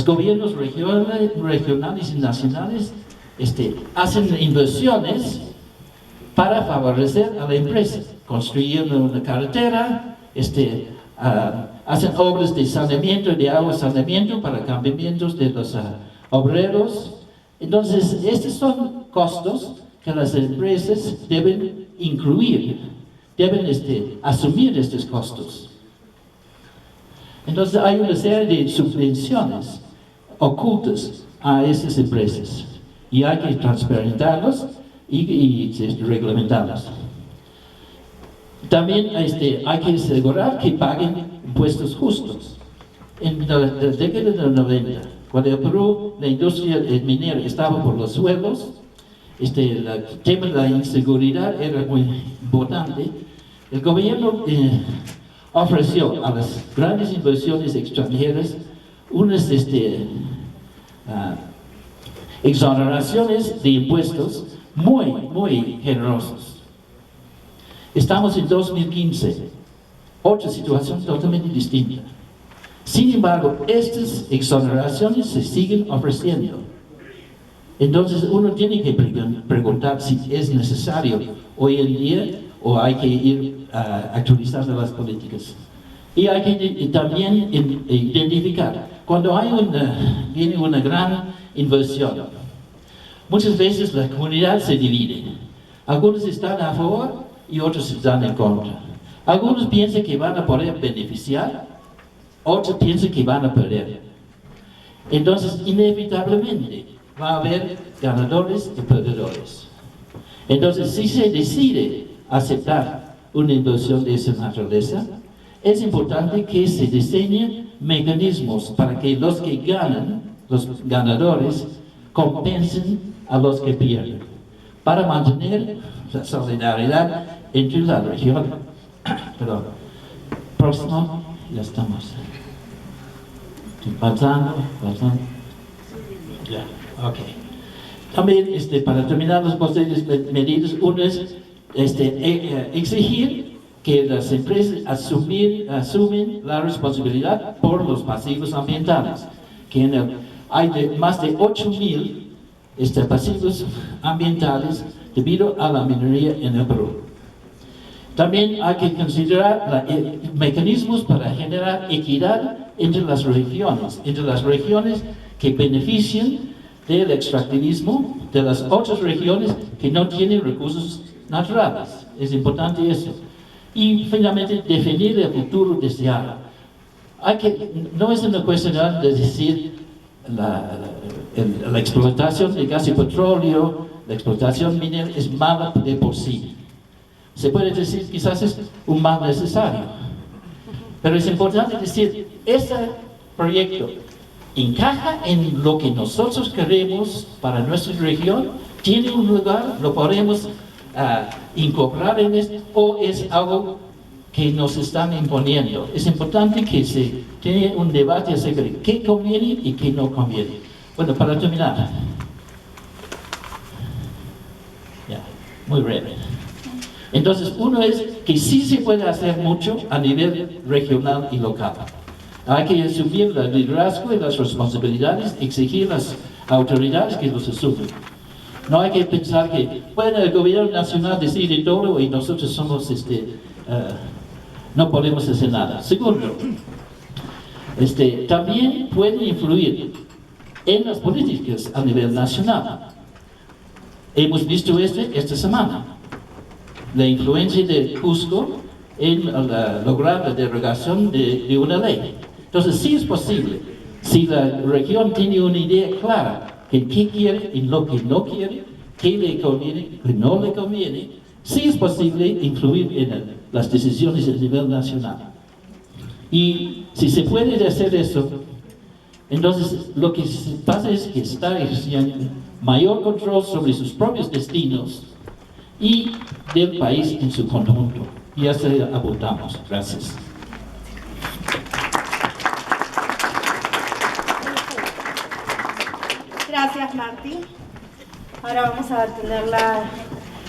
gobiernos regionales y nacionales hacen inversiones para favorecer a la empresa, construyendo una carretera, hacen obras de saneamiento, de agua saneamiento para campamentos de los obreros. Entonces, estos son costos que las empresas deben incluir, deben asumir estos costos. Entonces, hay una serie de subvenciones ocultas a esas empresas y hay que transparentarlos y reglamentarlos. También hay que asegurar que paguen impuestos justos. En la década de los 90, cuando en Perú la industria minera estaba por los suelos, el tema de la inseguridad era muy importante. El gobierno ofreció a las grandes inversiones extranjeras unas exoneraciones de impuestos muy generosas. Estamos en 2015, otra situación totalmente distinta. Sin embargo, estas exoneraciones se siguen ofreciendo. Entonces uno tiene que preguntar si es necesario hoy en día o hay que ir actualizando las políticas. Y hay que también identificar, cuando viene una gran inversión, muchas veces la comunidad se divide. Algunos están a favor y otros están en contra. Algunos piensan que van a poder beneficiar, otros piensan que van a perder. Entonces, inevitablemente, va a haber ganadores y perdedores. Entonces, si se decide aceptar una inversión de esa naturaleza, es importante que se diseñen mecanismos para que los que ganan, los ganadores, compensen a los que pierden, para mantener la solidaridad entre la región. Perdón. Próximo, ya estamos. Pasando. Ya, ok. También, para terminar las posibles medidas, uno es exigir que las empresas asumen la responsabilidad por los pasivos ambientales. Hay más de 8.000 pasivos ambientales debido a la minería en el Perú. También hay que considerar mecanismos para generar equidad entre las regiones que benefician del extractivismo de las otras regiones que no tienen recursos naturales. Es importante eso. Y finalmente, definir el futuro deseado. No es una cuestión de decir la explotación de gas y petróleo, la explotación minera es mala de por sí. Se puede decir quizás es un mal necesario. Pero es importante decir, este proyecto encaja en lo que nosotros queremos para nuestra región, tiene un lugar, lo podemos incorporar en esto, o es algo que nos están imponiendo. Es importante que se tenga un debate acerca de qué conviene y qué no conviene. Bueno, para terminar, muy breve. Entonces, uno es que sí se puede hacer mucho a nivel regional y local. Hay que asumir el liderazgo y las responsabilidades, exigir a las autoridades que los asumen. No hay que pensar que, bueno, el gobierno nacional decide todo y nosotros somos, no podemos hacer nada. Segundo, también pueden influir en las políticas a nivel nacional. Hemos visto esta semana. La influencia de Cusco en lograr la derogación de una ley. Entonces, sí es posible, si la región tiene una idea clara de qué quiere y lo que no quiere, qué le conviene, qué no le conviene, sí es posible influir en las decisiones a nivel nacional. Y si se puede hacer eso, entonces lo que pasa es que está ejerciendo mayor control sobre sus propios destinos y del país en su conjunto. Ya se apuntamos. Gracias. Gracias, Martín. Ahora vamos a tener la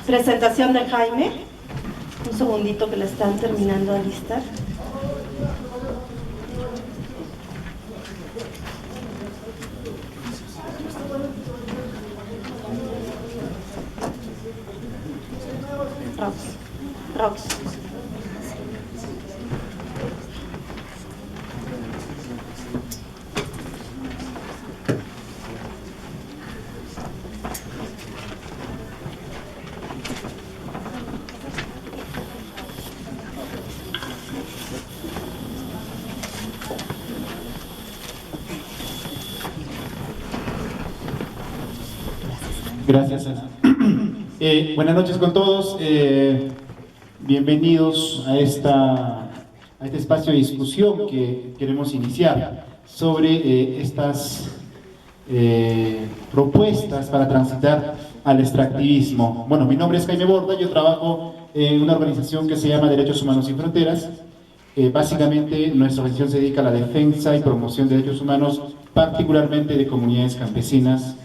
presentación de Jaime. Un segundito que la están terminando de listar. Rox. Gracias, Ana. Buenas noches con todos. Bienvenidos a este espacio de discusión que queremos iniciar sobre estas propuestas para transitar al extractivismo. Bueno, mi nombre es Jaime Borda, yo trabajo en una organización que se llama Derechos Humanos Sin Fronteras. Básicamente, nuestra organización se dedica a la defensa y promoción de derechos humanos, particularmente de comunidades campesinas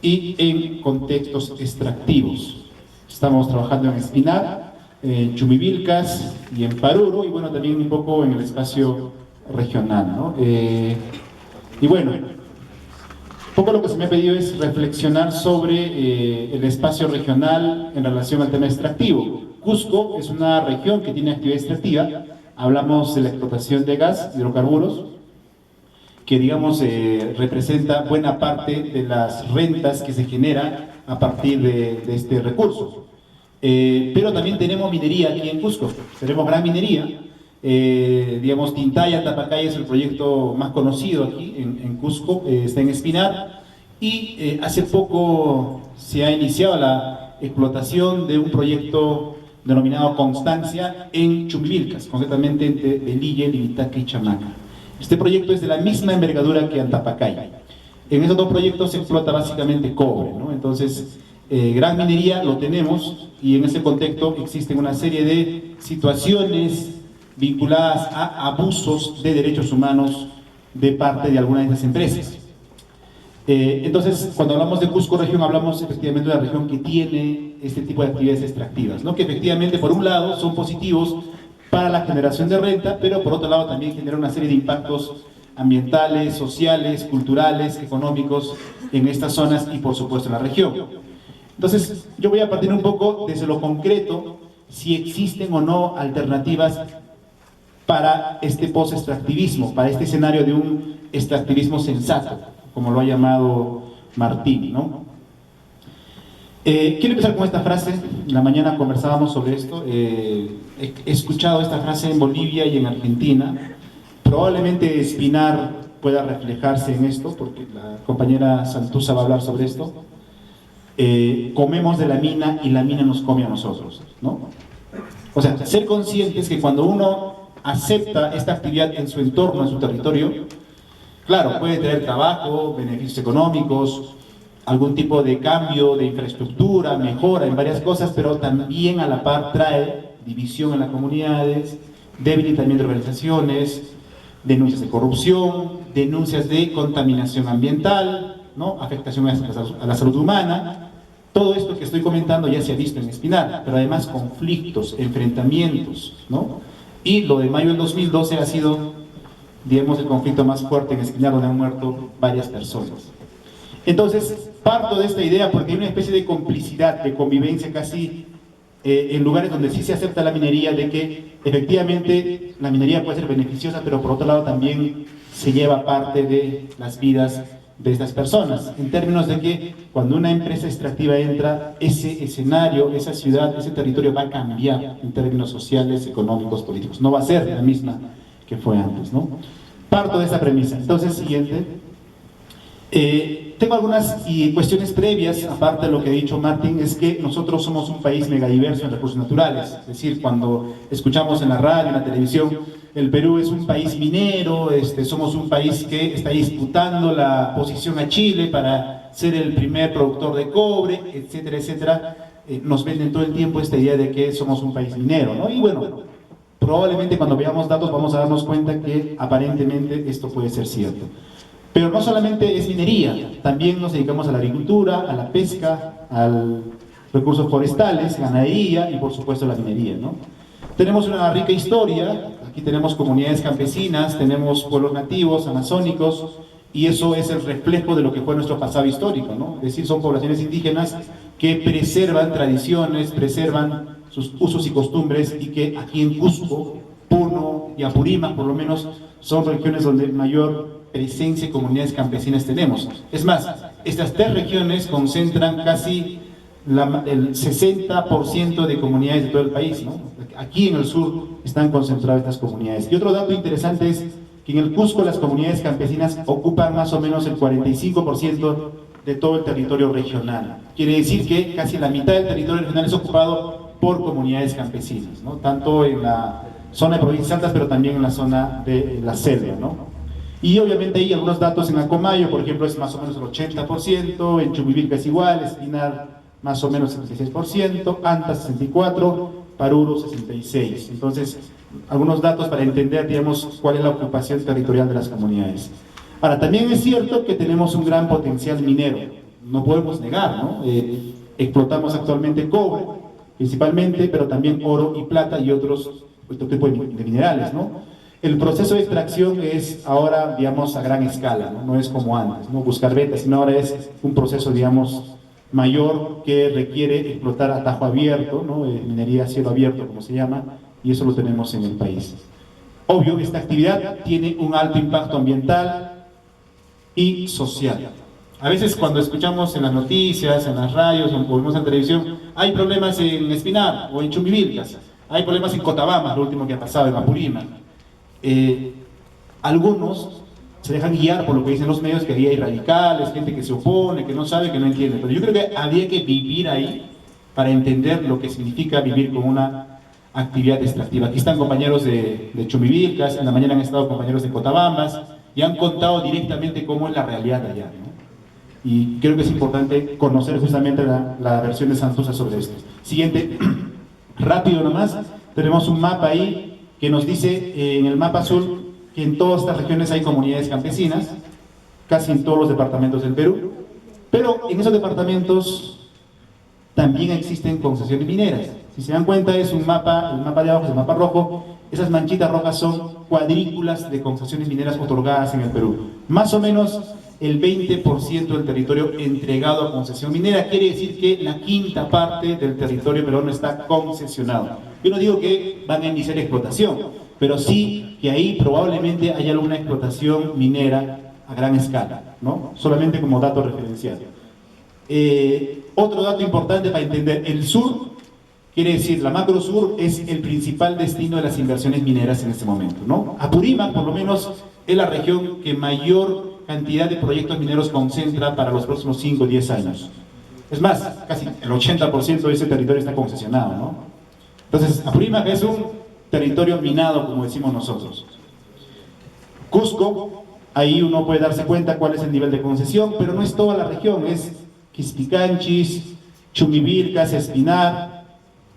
y en contextos extractivos. Estamos trabajando en Espinar, en Chumivilcas y en Paruro, y bueno, también un poco en el espacio regional, ¿no? Y bueno, un poco lo que se me ha pedido es reflexionar sobre el espacio regional en relación al tema extractivo. Cusco es una región que tiene actividad extractiva, hablamos de la explotación de gas, hidrocarburos, que digamos representa buena parte de las rentas que se generan a partir de este recurso. Pero también tenemos minería aquí en Cusco, tenemos gran minería. Digamos, Tintaya, Tapacay es el proyecto más conocido aquí en Cusco, está en Espinar, y hace poco se ha iniciado la explotación de un proyecto denominado Constancia en Chumivilcas, concretamente entre Velille, Libitaca y Chamaca. Este proyecto es de la misma envergadura que Antapacay. En esos dos proyectos se explota básicamente cobre, ¿no? Entonces, gran minería lo tenemos, y en ese contexto existen una serie de situaciones vinculadas a abusos de derechos humanos de parte de algunas de estas empresas. Entonces, cuando hablamos de Cusco región, hablamos efectivamente de una región que tiene este tipo de actividades extractivas, ¿no? Que efectivamente, por un lado, son positivos para la generación de renta, pero por otro lado también genera una serie de impactos ambientales, sociales, culturales, económicos en estas zonas y por supuesto en la región. Entonces, yo voy a partir un poco desde lo concreto, si existen o no alternativas para este post-extractivismo, para este escenario de un extractivismo sensato, como lo ha llamado Martín, ¿no? Quiero empezar con esta frase. En la mañana conversábamos sobre esto. He escuchado esta frase en Bolivia y en Argentina. Probablemente Espinar pueda reflejarse en esto, porque la compañera Santuza va a hablar sobre esto. Comemos de la mina y la mina nos come a nosotros, ¿no? O sea, ser conscientes que cuando uno acepta esta actividad en su entorno, en su territorio, claro, puede traer trabajo, beneficios económicos, algún tipo de cambio de infraestructura, mejora en varias cosas, pero también a la par trae división en las comunidades, debilitamiento de organizaciones, denuncias de corrupción, denuncias de contaminación ambiental, ¿no? Afectación a la salud humana. Todo esto que estoy comentando ya se ha visto en Espinar, pero además conflictos, enfrentamientos, ¿no? Y lo de mayo del 2012 ha sido, digamos, el conflicto más fuerte en Espinar, donde han muerto varias personas. Entonces, parto de esta idea porque hay una especie de complicidad, de convivencia casi en lugares donde sí se acepta la minería, de que efectivamente la minería puede ser beneficiosa, pero por otro lado también se lleva parte de las vidas de estas personas, en términos de que cuando una empresa extractiva entra, ese escenario, esa ciudad, ese territorio va a cambiar en términos sociales, económicos, políticos. No va a ser la misma que fue antes, ¿no? Parto de esa premisa. Entonces, siguiente. Tengo algunas cuestiones previas, aparte de lo que ha dicho Martín, es que nosotros somos un país megadiverso en recursos naturales. Es decir, cuando escuchamos en la radio, en la televisión, el Perú es un país minero, somos un país que está disputando la posición a Chile para ser el primer productor de cobre, etcétera, etcétera. Nos venden todo el tiempo esta idea de que somos un país minero, ¿no? Y bueno, probablemente cuando veamos datos vamos a darnos cuenta que aparentemente esto puede ser cierto. Pero no solamente es minería, también nos dedicamos a la agricultura, a la pesca, a recursos forestales, ganadería y por supuesto la minería, ¿no? Tenemos una rica historia, aquí tenemos comunidades campesinas, tenemos pueblos nativos, amazónicos, y eso es el reflejo de lo que fue nuestro pasado histórico, ¿no? Es decir, son poblaciones indígenas que preservan tradiciones, preservan sus usos y costumbres, y que aquí en Cusco, Puno y Apurímac, por lo menos, son regiones donde mayor presencia de comunidades campesinas tenemos. Es más, estas tres regiones concentran casi el 60% de comunidades de todo el país, ¿no? Aquí en el sur están concentradas estas comunidades. Y otro dato interesante es que en el Cusco las comunidades campesinas ocupan más o menos el 45% de todo el territorio regional. Quiere decir que casi la mitad del territorio regional es ocupado por comunidades campesinas, ¿no? Tanto en la zona de provincias altas, pero también en la zona de la selva, ¿no? Y obviamente hay algunos datos en Acomayo, por ejemplo, es más o menos el 80%, en Chumivilca es igual, Espinar más o menos el 66%, Anta 64%, Paruro 66%. Entonces, algunos datos para entender, digamos, cuál es la ocupación territorial de las comunidades. Ahora, también es cierto que tenemos un gran potencial minero, no podemos negar, ¿no? Explotamos actualmente cobre, principalmente, pero también oro y plata y otro tipo de minerales, ¿no? El proceso de extracción es ahora, digamos, a gran escala, ¿no? No es como antes, ¿no? Buscar vetas, sino ahora es un proceso, digamos, mayor que requiere explotar a tajo abierto, ¿no? Minería a cielo abierto, como se llama, y eso lo tenemos en el país. Obvio, esta actividad tiene un alto impacto ambiental y social. A veces cuando escuchamos en las noticias, en las radios o vemos en televisión, hay problemas en Espinar o en Chumivilcas, hay problemas en Cochabamba, lo último que ha pasado en Apurímac. Algunos se dejan guiar por lo que dicen los medios, que ahí hay radicales, gente que se opone, que no sabe, que no entiende. Pero yo creo que había que vivir ahí para entender lo que significa vivir con una actividad extractiva. Aquí están compañeros de Chumivilcas, en la mañana han estado compañeros de Cotabambas y han contado directamente cómo es la realidad de allá, ¿no? Y creo que es importante conocer justamente la versión de Santuza sobre esto. Siguiente, rápido nomás, tenemos un mapa ahí que nos dice en el mapa azul que en todas estas regiones hay comunidades campesinas, casi en todos los departamentos del Perú, pero en esos departamentos también existen concesiones mineras. Si se dan cuenta, es un mapa, el mapa de abajo es el mapa rojo, esas manchitas rojas son cuadrículas de concesiones mineras otorgadas en el Perú. Más o menos el 20% del territorio entregado a concesión minera, quiere decir que la quinta parte del territorio peruano está concesionado. Yo no digo que van a iniciar explotación, pero sí que ahí probablemente haya alguna explotación minera a gran escala, ¿no? Solamente como dato referencial. Otro dato importante para entender, el sur, quiere decir, la macro sur es el principal destino de las inversiones mineras en este momento, ¿no? Apurímac, por lo menos, es la región que mayor cantidad de proyectos mineros concentra para los próximos 5 o 10 años. Es más, casi el 80% de ese territorio está concesionado, ¿no? Entonces, Apurímac es un territorio minado, como decimos nosotros. Cusco, ahí uno puede darse cuenta cuál es el nivel de concesión, pero no es toda la región, es Quispicanchis, Chumivilcas, Espinar,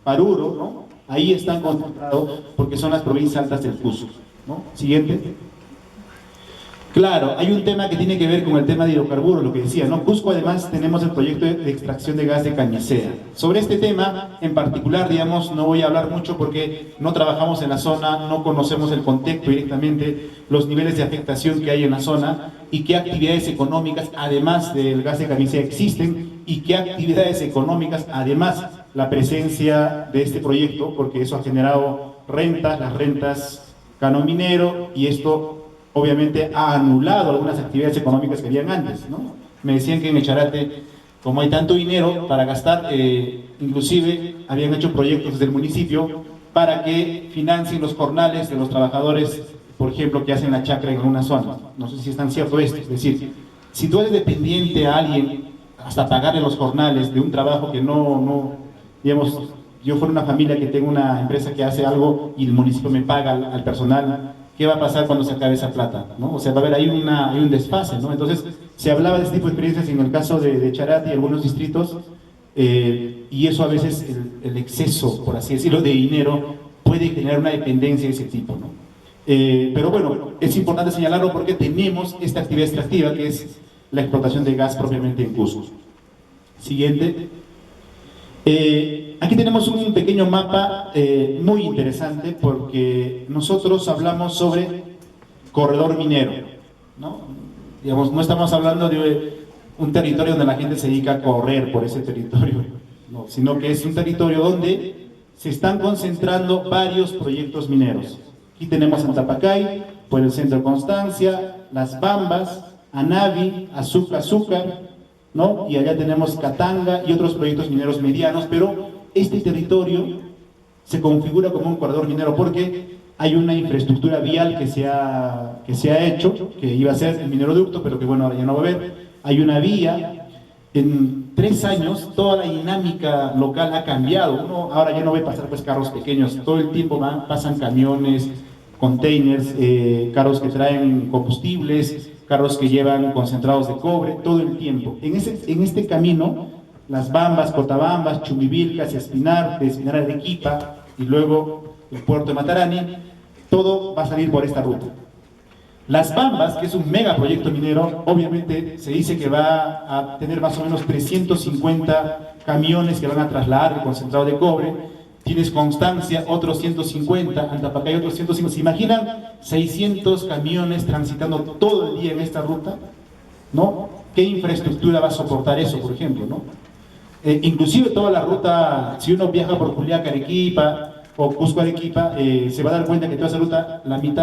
Paruro, ¿no? Ahí están concentrados porque son las provincias altas del Cusco, ¿no? Siguiente. Claro, hay un tema que tiene que ver con el tema de hidrocarburos, lo que decía, ¿no? Cusco, además, tenemos el proyecto de extracción de gas de Cañicea. Sobre este tema, en particular, digamos, no voy a hablar mucho porque no trabajamos en la zona, no conocemos el contexto directamente, los niveles de afectación que hay en la zona y qué actividades económicas, además del gas de Cañicea, existen y qué actividades económicas, además, la presencia de este proyecto, porque eso ha generado rentas, las rentas canon minero, y esto obviamente ha anulado algunas actividades económicas que habían antes, ¿no? Me decían que en Echarate, como hay tanto dinero para gastar, inclusive habían hecho proyectos desde el municipio para que financien los jornales de los trabajadores, por ejemplo, que hacen la chacra en alguna zona. No sé si es tan cierto esto, es decir, si tú eres dependiente a alguien, hasta pagarle los jornales de un trabajo que digamos, yo fuera una familia que tengo una empresa que hace algo y el municipio me paga al personal, ¿qué va a pasar cuando se acabe esa plata? ¿No? O sea, va a haber ahí un desfase, ¿no? Entonces, se hablaba de este tipo de experiencias en el caso de Charate y algunos distritos, y eso a veces, el exceso, por así decirlo, de dinero, puede generar una dependencia de ese tipo, ¿no? Pero bueno, es importante señalarlo porque tenemos esta actividad extractiva que es la explotación de gas propiamente en Cusco. Siguiente. Aquí tenemos un pequeño mapa muy interesante porque nosotros hablamos sobre corredor minero, ¿no? Digamos, no estamos hablando de un territorio donde la gente se dedica a correr por ese territorio, no, sino que es un territorio donde se están concentrando varios proyectos mineros. Aquí tenemos Antapacay, por el centro de Constancia, Las Bambas, Anavi, Azúcar, ¿no? Y allá tenemos Katanga y otros proyectos mineros medianos, pero este territorio se configura como un corredor minero porque hay una infraestructura vial que se ha hecho, que iba a ser el mineroducto, pero que bueno, ahora ya no va a haber. Hay una vía. En 3 años toda la dinámica local ha cambiado. Uno ahora ya no ve pasar pues carros pequeños, todo el tiempo pasan camiones, containers, carros que traen combustibles, carros que llevan concentrados de cobre, todo el tiempo. En este camino, Las Bambas, Cotabambas, Chumivilcas, Espinar, de Espinar a Arequipa y luego el puerto de Matarani, todo va a salir por esta ruta. Las Bambas, que es un megaproyecto minero, obviamente se dice que va a tener más o menos 350 camiones que van a trasladar el concentrado de cobre. Tienes Constancia, otros 150, Antapacay, otros 150. ¿Se imaginan 600 camiones transitando todo el día en esta ruta? ¿No? ¿Qué infraestructura va a soportar eso, por ejemplo? ¿No? Inclusive toda la ruta, si uno viaja por Juliaca, Arequipa o Cusco, Arequipa, se va a dar cuenta que toda esa ruta, la mitad